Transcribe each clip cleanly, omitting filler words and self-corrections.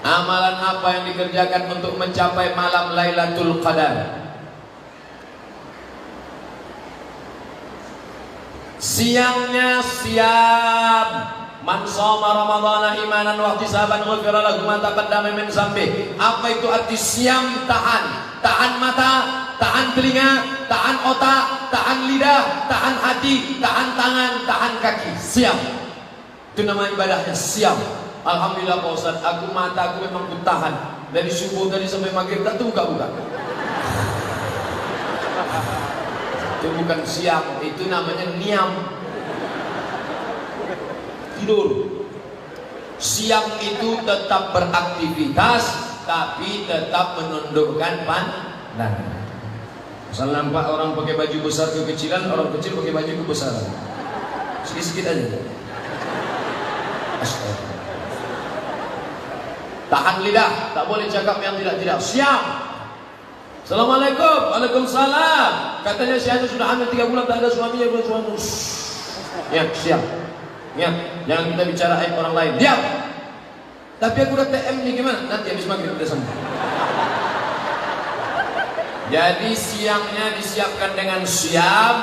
Amalan apa yang dikerjakan untuk mencapai malam Lailatul Qadar? Siangnya siam. Man shoma ramadhana imanan wa ihtisaban ghufira lahu ma taqaddama min dzambi. Apa itu arti siam? Tahan mata, tahan telinga, tahan otak, tahan lidah, tahan hati, tahan tangan, tahan kaki. Siam. Itu nama ibadahnya, siam. Alhamdulillah Pak Ustaz, aku mata aku memang bertahan dari subuh tadi sampai maghrib tak buka-buka. Itu bukan siam, itu namanya niam. Tidur. Siam itu tetap beraktivitas tapi tetap menundukkan pandangan. Misal nampak orang pakai baju besar kekecilan, orang kecil pakai baju kebesaran. Sedikit-sedikit aja. Astaga. Tahan lidah, tak boleh cakap yang tidak-tidak. Siam. Assalamualaikum. Waalaikumsalam. Katanya si Anu sudah hamil 3 bulan tak ada suaminya, bukan suami. Ya, siap. Ya, jangan kita bicara aib orang lain. Diam. Tapi aku udah TM nih, gimana? Nanti habis maghrib udah sembuh. Jadi siangnya disiapkan dengan siam,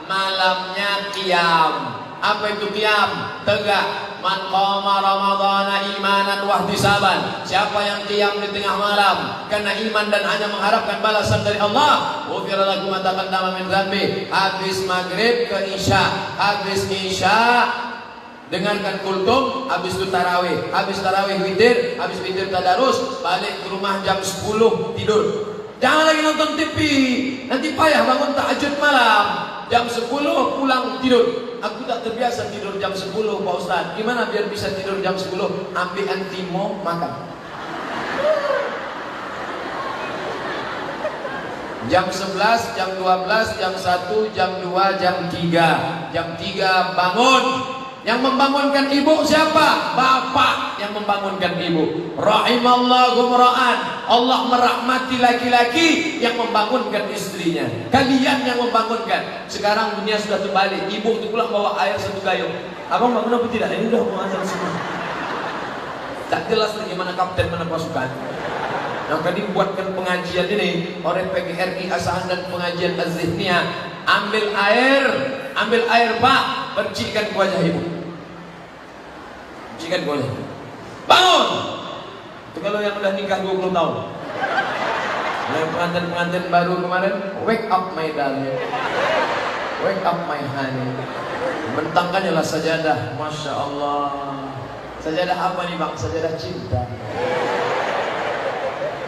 malamnya qiyam. Apa itu qiyam? Tegak. Man qama ramadhana imanan wa ihtisaban. Siapa yang qiyam di tengah malam karena iman dan hanya mengharapkan balasan dari Allah, ghufira lahu ma taqaddama min dzambi. Habis maghrib ke isya, habis isya dengarkan kultum, habis itu tarawih, habis tarawih witir, habis witir tadarus, balik ke rumah jam 10 tidur. Jangan lagi nonton TV, nanti payah bangun tahajud malam. Jam 10 pulang tidur. Aku tak terbiasa tidur jam 10 Pak Ustaz. Gimana biar bisa tidur jam 10? Ambil antimo, makan. Jam 11, jam 12, jam 1, jam 2, jam 3. Jam 3 bangun. Yang membangunkan ibu siapa? Bapak yang membangunkan ibu. Rahimallahu mra'an. Allah merahmati laki-laki yang membangunkan istrinya. Kalian yang membangunkan. Sekarang dunia sudah terbalik. Ibu itu pulang bawa air 1 gayung. Abang bangun apa tidak? Ini udah mau azan semua. Tak jelas lagi mana kapten, mana pasukan. Yang tadi buatkan pengajian ini oleh PGRI Asahan dan pengajian Az-Zihniyah. Ambil air Pak, percikan ke wajah ibu. Percikan ke wajah. Bangun. Itu kalau yang udah nikah 20 tahun. Yang pengantin-pengantin baru kemarin, wake up my darling, wake up my honey. Bentangkannya lah sajadah, masya Allah. Sajadah apa nih bang? Sajadah cinta.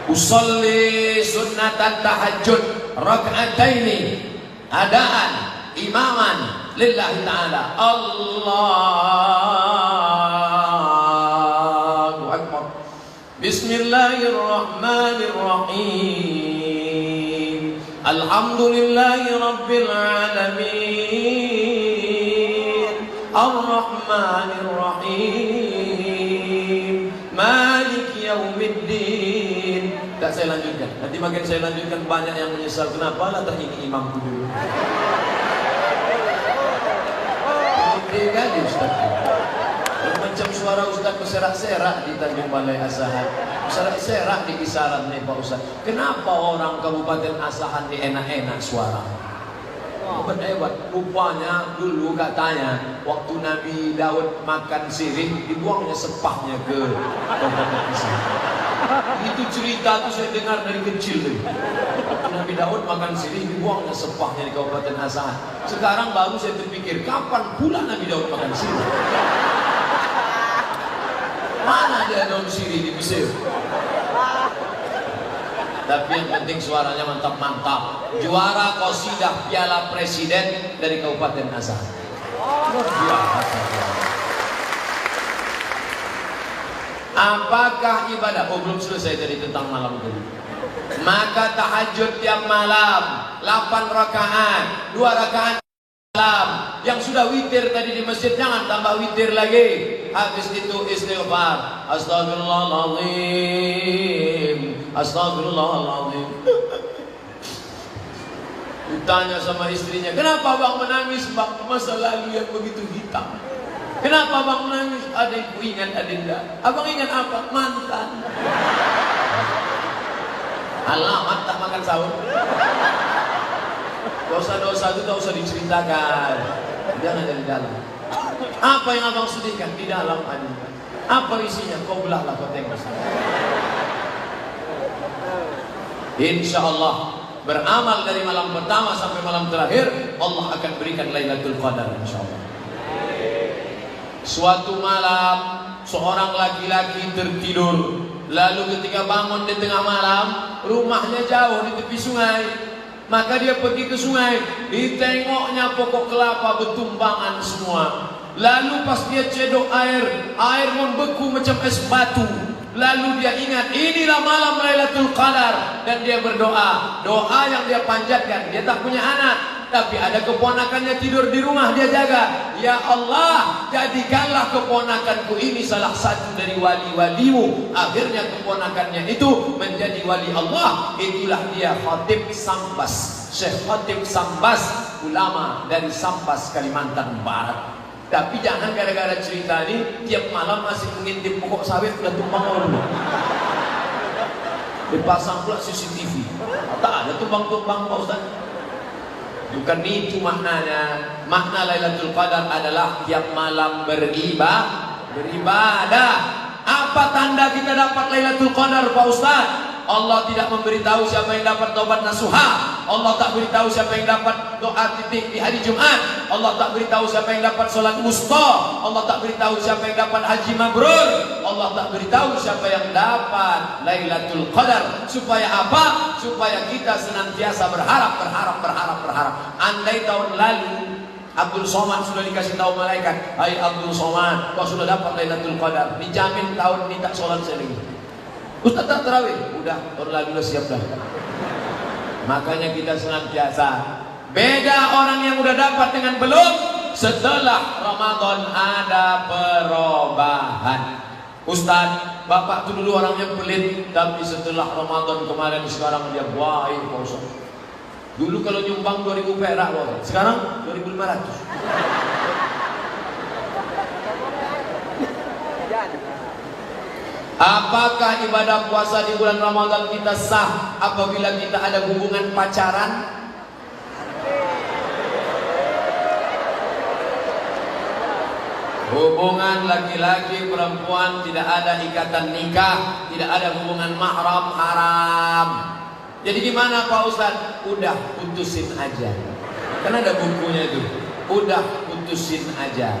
Usolli sunnatan tahajud raka'ataini adaan imaman lillahi ta'ala. Allahu akbar. Bismillahirrahmanirrahim. Alhamdulillahi rabbil alamin. Ar-Rahmanir-Rahim. Malik yaumiddin. Tak saya lanjutkan. Nanti makin saya lanjutkan banyak yang menyesal. Kenapa lah tak ini imamku dulu. Ini kali Ustaz. Macam suara Ustaz berserak-serak di Tanjung Balai Asahan. Berserak-serak di kisaran nih Pak Ustaz. Kenapa orang Kabupaten Asahan di enak-enak suara? Hebat. Rupanya dulu katanya waktu Nabi Daud makan sirih, dibuangnya sepahnya ke Kabupaten Asahan. Itu cerita tuh saya dengar dari kecil tuh. Waktu Nabi Daud makan sirih, dibuangnya sepahnya di Kabupaten Asahan. Sekarang baru saya terpikir, kapan pula Nabi Daud makan sirih? Mana dia daun sirih di Mesir? Tapi yang penting suaranya mantap-mantap. Juara qasidah Piala Presiden dari Kabupaten Asahan. Luar biasa. Apakah ibadah? Oh belum selesai tadi tentang malam tadi. Maka tahajud tiap malam 8 rakaat, 2 rakaat malam. Yang sudah witir tadi di masjid jangan tambah witir lagi. Habis itu istighfar. Astagfirullahaladzim, astagfirullahaladzim. Ditanya sama istrinya, kenapa bang menangis bang? Masa lalu yang begitu hitam. Kenapa bang menangis? ada yang ku ingat Adinda. Abang ingat apa? Mantan. Alamat tak makan sahur. Dosa-dosa itu tak usah diceritakan, jangan dari dalam. Apa yang abang sedihkan di dalam Adinda? Apa isinya? Kau belahlah, kau tengok. Insya Allah beramal dari malam pertama sampai malam terakhir, Allah akan berikan Lailatul Qadar insya Allah. Suatu malam seorang laki-laki tertidur, lalu ketika bangun di tengah malam, rumahnya jauh di tepi sungai. Maka dia pergi ke sungai, ditengoknya pokok kelapa bertumbangan semua. Lalu pas dia cedok air membeku macam es batu. Lalu dia ingat, inilah malam Lailatul Qadar, dan dia berdoa. Doa yang dia panjatkan, dia tak punya anak, tapi ada keponakannya tidur di rumah, dia jaga. Ya Allah, jadikanlah keponakanku ini salah satu dari wali-walimu. Akhirnya keponakannya itu menjadi wali Allah. Itulah dia Khatib Sambas, Syekh Khatib Sambas, ulama dari Sambas, Kalimantan Barat. Tapi jangan gara-gara cerita ini tiap malam masih mengintip pokok sawit udah tumbang orang. Dipasang pula CCTV. Tak ada tumbang-tumbang Pak Ustaz. Bukan itu maknanya. Makna Lailatul Qadar adalah tiap malam beribadah. Apa tanda kita dapat Lailatul Qadar Pak Ustaz? Allah tidak memberitahu siapa yang dapat taubat nasuha. Allah tak beritahu siapa yang dapat doa titik di hari Jumat. Allah tak beritahu siapa yang dapat solat wusta. Allah tak beritahu siapa yang dapat haji mabrur. Allah tak beritahu siapa yang dapat Lailatul Qadar. Supaya apa? Supaya kita senantiasa berharap. Andai tahun lalu Abdul Somad sudah dikasih tahu malaikat, hai Abdul Somad, kau sudah dapat Lailatul Qadar, dijamin tahun ini tak solat sekali. Ustaz tak terawih, udah tahun lalu siap dah. Makanya kita senantiasa beda orang yang udah dapat dengan belum. Setelah Ramadan ada perubahan. Ustaz, bapak itu dulu orangnya pelit, tapi setelah Ramadan kemarin sekarang dia baik Pak Ustaz. Dulu kalau nyumbang 2000 perak, sekarang 2500. Apakah ibadah puasa di bulan Ramadan kita sah apabila kita ada hubungan pacaran? Hubungan laki-laki perempuan tidak ada ikatan nikah, tidak ada hubungan mahram, haram. Jadi gimana Pak Ustadz? Udah putusin aja. Karena ada bukunya itu. Udah putusin aja.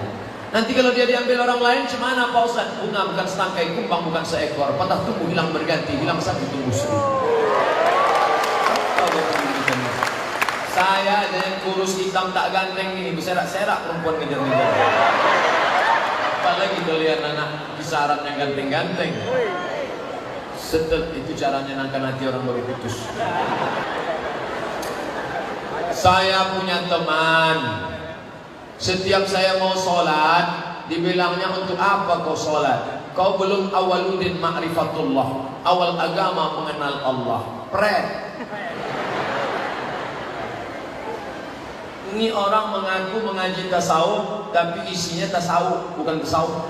Nanti kalau dia diambil orang lain, gimana Pak Ustadz? Bunga bukan setangkai, kumbang bukan seekor, patah tumbuh hilang berganti, hilang satu tumbuh seribu. Saya ada yang kurus hitam tak ganteng ini, berserak-serak perempuan ngejar-ngejar. Apalagi kalian anak kisaran yang ganteng-ganteng. Setel itu caranya nangkan hati orang baru putus. Saya punya teman. Setiap saya mau sholat, dibilangnya untuk apa kau sholat? Kau belum awaludin ma'rifatullah, awal agama mengenal Allah. Ini orang mengaku mengaji tasawuf, tapi isinya tasawuf, bukan tasawuf.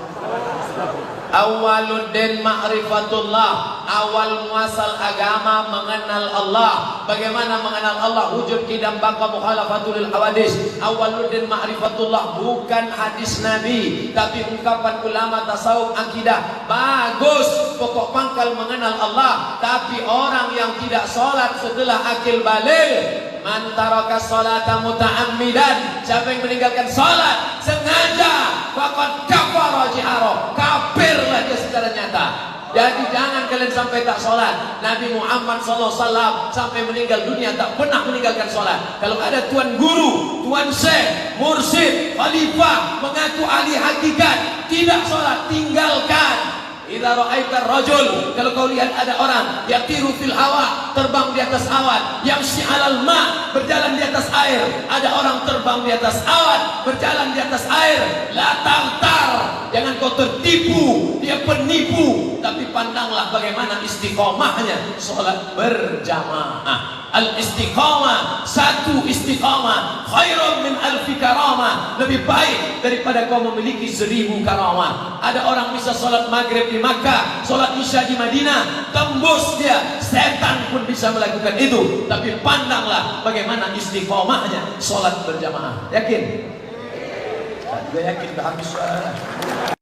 Awaluddin ma'rifatullah, awal muasal agama mengenal Allah. Bagaimana mengenal Allah? Wujud kidam baka mukhalafatul hawadis. Awaluddin ma'rifatullah bukan hadis Nabi, tapi ungkapan ulama tasawuf akidah. Bagus, pokok pangkal mengenal Allah. Tapi orang yang tidak sholat setelah akil baligh, man taraka sholata muta'ammidan, siapa yang meninggalkan sholat sengaja, faqad kafara jihara, kafirlah dia secara nyata. Jadi jangan kalian sampai tak sholat. Nabi Muhammad SAW sampai meninggal dunia tak pernah meninggalkan sholat. Kalau ada tuan guru, tuan syekh, mursyid, khalifah mengaku ahli hakikat tidak sholat, tinggalkan. Idza ra'aita rajul, kalau kau lihat ada orang yatiru fil hawa, terbang di atas awan, yamshi 'alal ma, berjalan di atas air, ada orang terbang di atas awan, berjalan di atas air, la tartar, jangan kau tertipu, dia penipu, tapi pandanglah bagaimana istiqomahnya salat berjamaah. Al-istiqamah, satu istiqamah khairun min alfi karamah, lebih baik daripada kau memiliki 1000 karamah. Ada orang bisa sholat maghrib di Makkah, sholat isya di Madinah, tembus dia, setan pun bisa melakukan itu. Tapi pandanglah bagaimana istiqamahnya sholat berjamaah. Yakin? Saya juga yakin, habis suara.